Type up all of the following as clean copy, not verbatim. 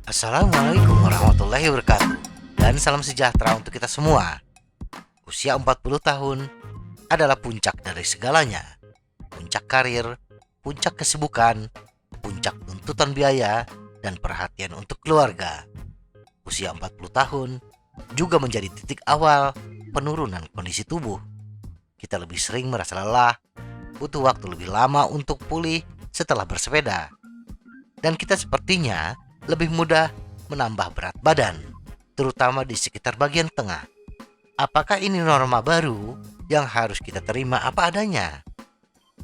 Assalamualaikum warahmatullahi wabarakatuh. Dan salam sejahtera untuk kita semua. Usia 40 tahun adalah puncak dari segalanya. Puncak karir, puncak kesibukan, puncak tuntutan biaya, dan perhatian untuk keluarga. Usia 40 tahun juga menjadi titik awal penurunan kondisi tubuh. Kita lebih sering merasa lelah, butuh waktu lebih lama untuk pulih setelah bersepeda. Dan kita sepertinya lebih mudah menambah berat badan, terutama di sekitar bagian tengah. Apakah ini norma baru yang harus kita terima apa adanya?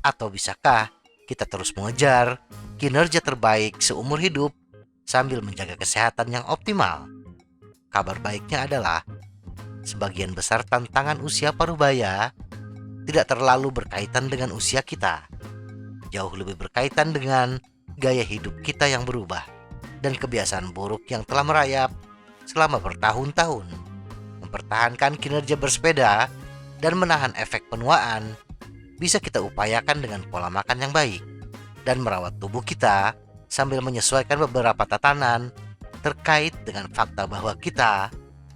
Atau bisakah kita terus mengejar kinerja terbaik seumur hidup sambil menjaga kesehatan yang optimal? Kabar baiknya adalah sebagian besar tantangan usia parubaya tidak terlalu berkaitan dengan usia kita. Jauh lebih berkaitan dengan gaya hidup kita yang berubah dan kebiasaan buruk yang telah merayap selama bertahun-tahun. Mempertahankan kinerja bersepeda dan menahan efek penuaan bisa kita upayakan dengan pola makan yang baik dan merawat tubuh kita sambil menyesuaikan beberapa tatanan terkait dengan fakta bahwa kita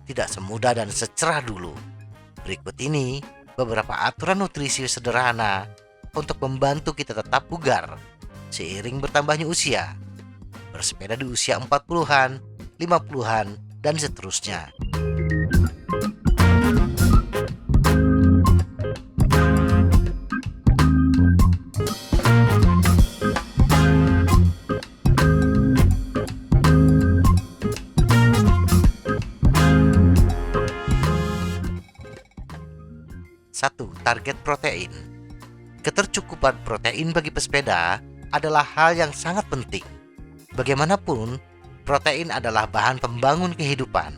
tidak semudah dan secerah dulu. Berikut ini beberapa aturan nutrisi sederhana untuk membantu kita tetap bugar seiring bertambahnya usia. Bersepeda di usia 40-an, 50-an, dan seterusnya. Satu, target protein. Ketercukupan protein bagi pesepeda adalah hal yang sangat penting. Bagaimanapun, protein adalah bahan pembangun kehidupan.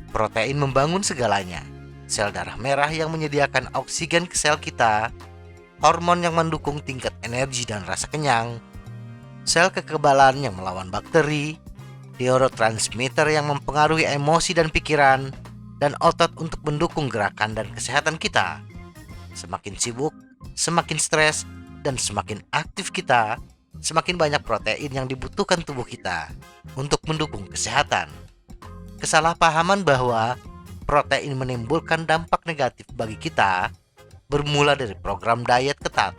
Protein membangun segalanya. Sel darah merah yang menyediakan oksigen ke sel kita, hormon yang mendukung tingkat energi dan rasa kenyang, sel kekebalan yang melawan bakteri, neurotransmitter yang mempengaruhi emosi dan pikiran, dan otot untuk mendukung gerakan dan kesehatan kita. Semakin sibuk, semakin stres, dan semakin aktif kita, semakin banyak protein yang dibutuhkan tubuh kita untuk mendukung kesehatan. Kesalahpahaman bahwa protein menimbulkan dampak negatif bagi kita bermula dari program diet ketat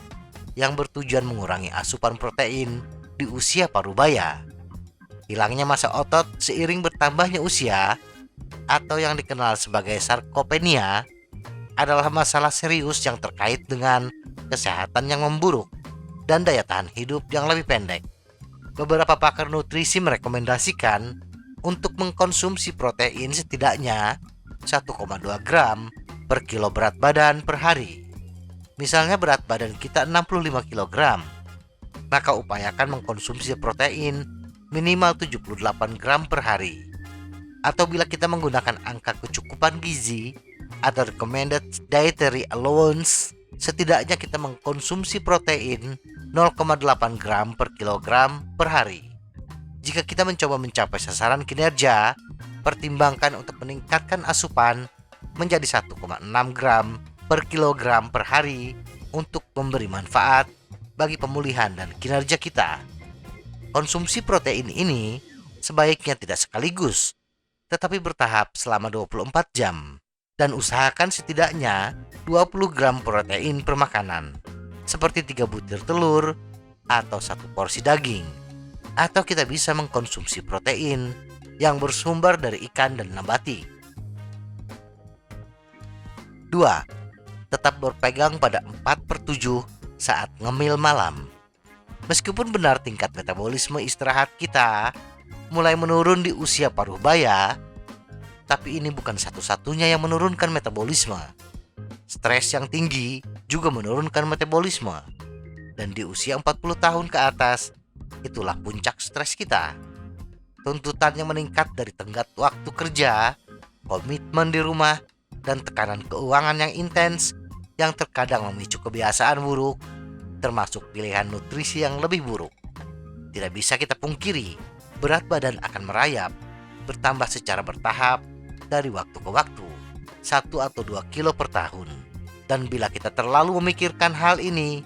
yang bertujuan mengurangi asupan protein di usia parubaya. Hilangnya massa otot seiring bertambahnya usia atau yang dikenal sebagai sarkopenia adalah masalah serius yang terkait dengan kesehatan yang memburuk dan daya tahan hidup yang lebih pendek. Beberapa pakar nutrisi merekomendasikan untuk mengkonsumsi protein setidaknya 1,2 gram per kilo berat badan per hari. Misalnya berat badan kita 65 kg, maka upayakan mengkonsumsi protein minimal 78 gram per hari. Atau bila kita menggunakan angka kecukupan gizi atau recommended dietary allowance, setidaknya kita mengkonsumsi protein 0,8 gram per kilogram per hari. Jika kita mencoba mencapai sasaran kinerja, pertimbangkan untuk meningkatkan asupan menjadi 1,6 gram per kilogram per hari untuk memberi manfaat bagi pemulihan dan kinerja kita. Konsumsi protein ini sebaiknya tidak sekaligus, tetapi bertahap selama 24 jam dan usahakan setidaknya 20 gram protein per makanan, seperti 3 butir telur atau 1 porsi daging. Atau kita bisa mengkonsumsi protein yang bersumber dari ikan dan nabati. 2. Tetap berpegang pada 4/7 saat ngemil malam. Meskipun benar tingkat metabolisme istirahat kita mulai menurun di usia parubaya, tapi ini bukan satu-satunya yang menurunkan metabolisme. Stres yang tinggi juga menurunkan metabolisme. Dan di usia 40 tahun ke atas, itulah puncak stres kita. Tuntutan yang meningkat dari tenggat waktu kerja, komitmen di rumah, dan tekanan keuangan yang intens yang terkadang memicu kebiasaan buruk, termasuk pilihan nutrisi yang lebih buruk. Tidak bisa kita pungkiri, berat badan akan merayap, bertambah secara bertahap dari waktu ke waktu, 1 atau 2 kilo per tahun. Dan bila kita terlalu memikirkan hal ini,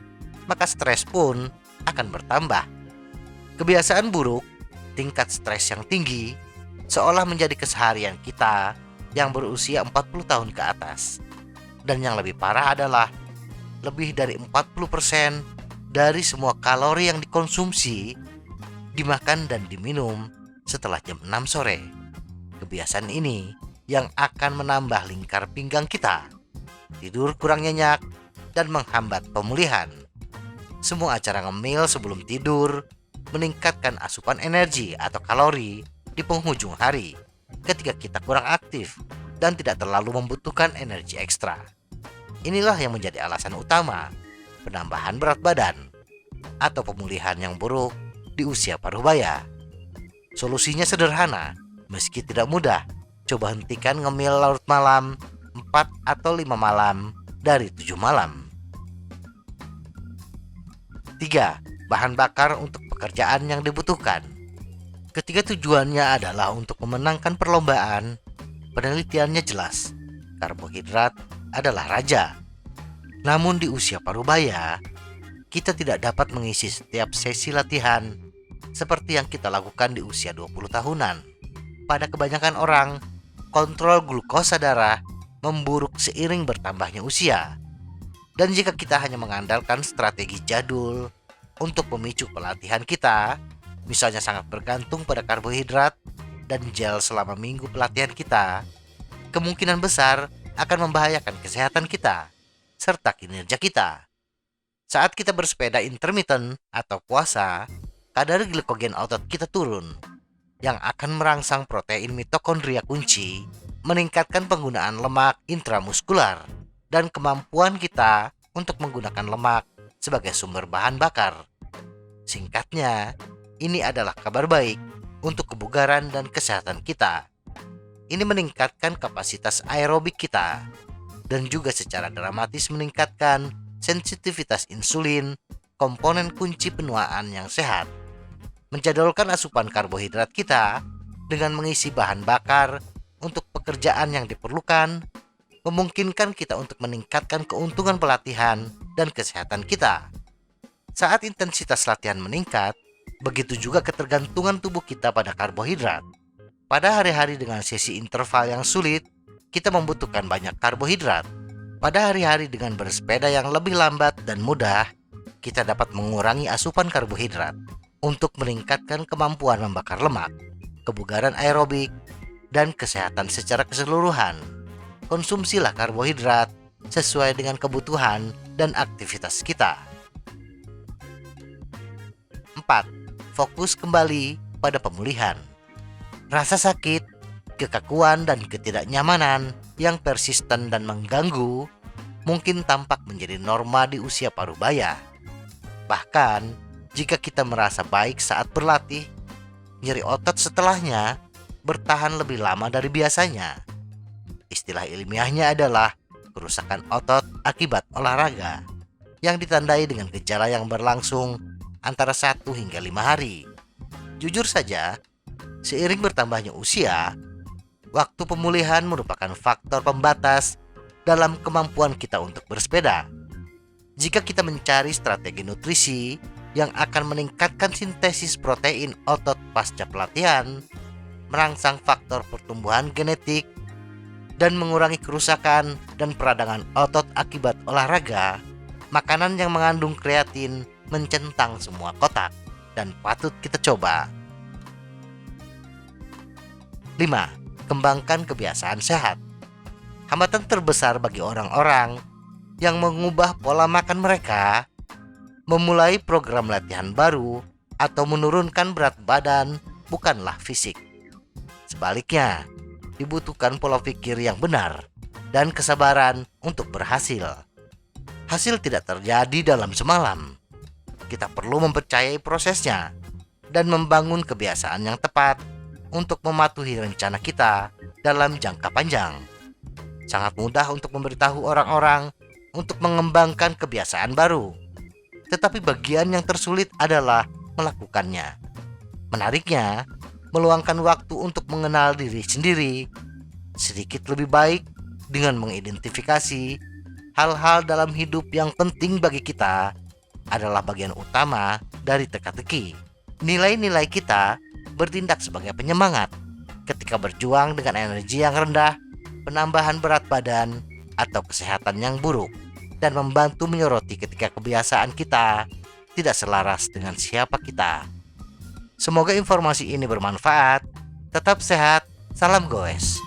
maka stres pun akan bertambah. Kebiasaan buruk, tingkat stres yang tinggi, seolah menjadi keseharian kita yang berusia 40 tahun ke atas. Dan yang lebih parah adalah lebih dari 40% dari semua kalori yang dikonsumsi, dimakan dan diminum setelah jam 6 sore. Kebiasaan ini yang akan menambah lingkar pinggang kita, tidur kurang nyenyak, dan menghambat pemulihan. Semua acara ngemil sebelum tidur meningkatkan asupan energi atau kalori di penghujung hari ketika kita kurang aktif dan tidak terlalu membutuhkan energi ekstra. Inilah yang menjadi alasan utama penambahan berat badan atau pemulihan yang buruk di usia parubaya. Solusinya sederhana, meski tidak mudah. Coba hentikan ngemil larut malam 4 atau 5 malam dari 7 malam. 3. Bahan bakar untuk pekerjaan yang dibutuhkan. Ketika tujuannya adalah untuk memenangkan perlombaan, penelitiannya jelas, karbohidrat adalah raja. Namun di usia parubaya, kita tidak dapat mengisi setiap sesi latihan seperti yang kita lakukan di usia 20 tahunan. Pada kebanyakan orang, kontrol glukosa darah memburuk seiring bertambahnya usia. Dan jika kita hanya mengandalkan strategi jadul untuk memicu pelatihan kita, misalnya sangat bergantung pada karbohidrat dan gel selama minggu pelatihan kita, kemungkinan besar akan membahayakan kesehatan kita serta kinerja kita. Saat kita bersepeda intermittent atau puasa, kadar glikogen otot kita turun, yang akan merangsang protein mitokondria kunci, meningkatkan penggunaan lemak intramuskular, dan kemampuan kita untuk menggunakan lemak sebagai sumber bahan bakar. Singkatnya, ini adalah kabar baik untuk kebugaran dan kesehatan kita. Ini meningkatkan kapasitas aerobik kita dan juga secara dramatis meningkatkan sensitivitas insulin, komponen kunci penuaan yang sehat. Menjadwalkan asupan karbohidrat kita dengan mengisi bahan bakar untuk pekerjaan yang diperlukan memungkinkan kita untuk meningkatkan keuntungan pelatihan dan kesehatan kita. Saat intensitas latihan meningkat, begitu juga ketergantungan tubuh kita pada karbohidrat. Pada hari-hari dengan sesi interval yang sulit, kita membutuhkan banyak karbohidrat. Pada hari-hari dengan bersepeda yang lebih lambat dan mudah, kita dapat mengurangi asupan karbohidrat untuk meningkatkan kemampuan membakar lemak, kebugaran aerobik, dan kesehatan secara keseluruhan. Konsumsilah karbohidrat sesuai dengan kebutuhan dan aktivitas kita. 4. Fokus kembali pada pemulihan. Rasa sakit, kekakuan, dan ketidaknyamanan yang persisten dan mengganggu mungkin tampak menjadi norma di usia parubaya. Bahkan, jika kita merasa baik saat berlatih, nyeri otot setelahnya bertahan lebih lama dari biasanya. Istilah ilmiahnya adalah kerusakan otot akibat olahraga, yang ditandai dengan gejala yang berlangsung antara 1 hingga 5 hari. Jujur saja, seiring bertambahnya usia, waktu pemulihan merupakan faktor pembatas dalam kemampuan kita untuk bersepeda. Jika kita mencari strategi nutrisi yang akan meningkatkan sintesis protein otot pasca pelatihan, merangsang faktor pertumbuhan genetik, dan mengurangi kerusakan dan peradangan otot akibat olahraga, makanan yang mengandung kreatin mencentang semua kotak dan patut kita coba. 5. Kembangkan kebiasaan sehat. Hambatan terbesar bagi orang-orang yang mengubah pola makan mereka, memulai program latihan baru, atau menurunkan berat badan bukanlah fisik. Sebaliknya, dibutuhkan pola pikir yang benar dan kesabaran untuk berhasil. Hasil tidak terjadi dalam semalam. Kita perlu mempercayai prosesnya dan membangun kebiasaan yang tepat untuk mematuhi rencana kita dalam jangka panjang. Sangat mudah untuk memberitahu orang-orang untuk mengembangkan kebiasaan baru, tetapi bagian yang tersulit adalah melakukannya. Menariknya, meluangkan waktu untuk mengenal diri sendiri sedikit lebih baik dengan mengidentifikasi hal-hal dalam hidup yang penting bagi kita adalah bagian utama dari teka-teki. Nilai-nilai kita bertindak sebagai penyemangat ketika berjuang dengan energi yang rendah, penambahan berat badan, atau kesehatan yang buruk, dan membantu menyoroti ketika kebiasaan kita tidak selaras dengan siapa kita. Semoga informasi ini bermanfaat. Tetap sehat, salam goes.